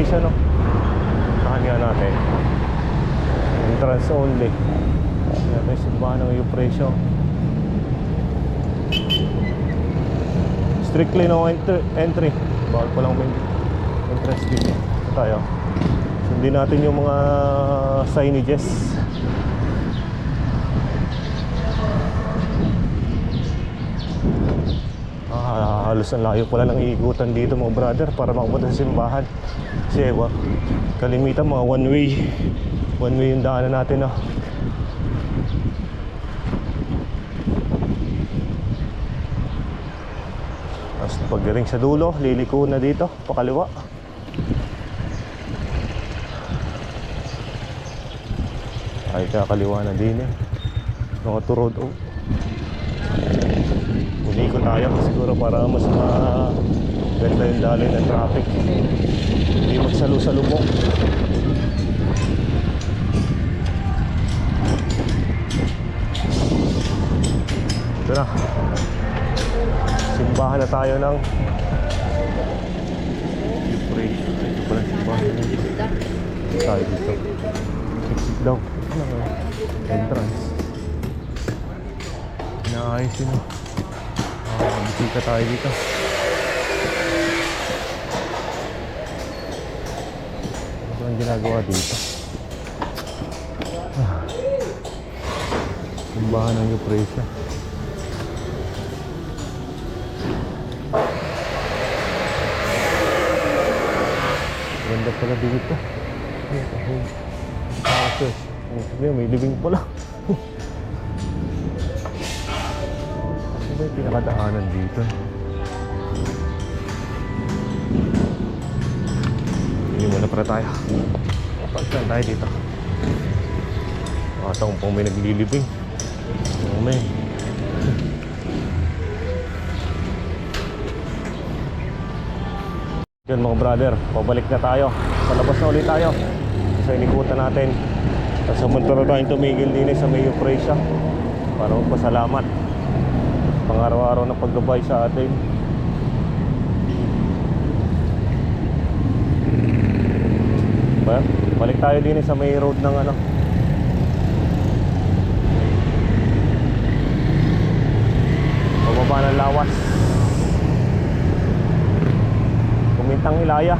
presyo, no? Saan nga natin? Entrance only. Natin simbahan ng yung presyo. Strictly no entry. Bawal pa lang may entrance dito. Ito tayo. Sundin natin yung mga signages. Halos ang layo pala ng iikutan dito mga brother para makapunta sa simbahan. Kasi kalimitan mga one way yung daanan natin, no? Tapos pagdating sa dulo, liliko na dito pakaliwa. Ay kakaliwa na din mga turod. Uliko tayo siguro para mas maganda yung daloy ng traffic, hindi magsalu-salubong. Ito na, simbahan na tayo ng ito pala simbahan tayo dito. Exit daw. Ito lang entrance. Naayos yun. Bisita tayo dito. Ano ang ginagawa dito? Simbahan ng Eupresya. Ganda pala dito. May living pala. Ano ba yung pinakadaanan dito? Hindi muna para tayo. Pagkaan tayo dito. Matang pang may naglilibing. May yun mga brother, pabalik na tayo. Palabas na ulit tayo sa inikutan natin. At sumunod na tayong tumigil din sa may Eupresya para magpasalamat pang-araw-araw na paggabay sa atin. Balik tayo din sa may road ng ano, pababa ng Lawas, Kumintang Ilaya.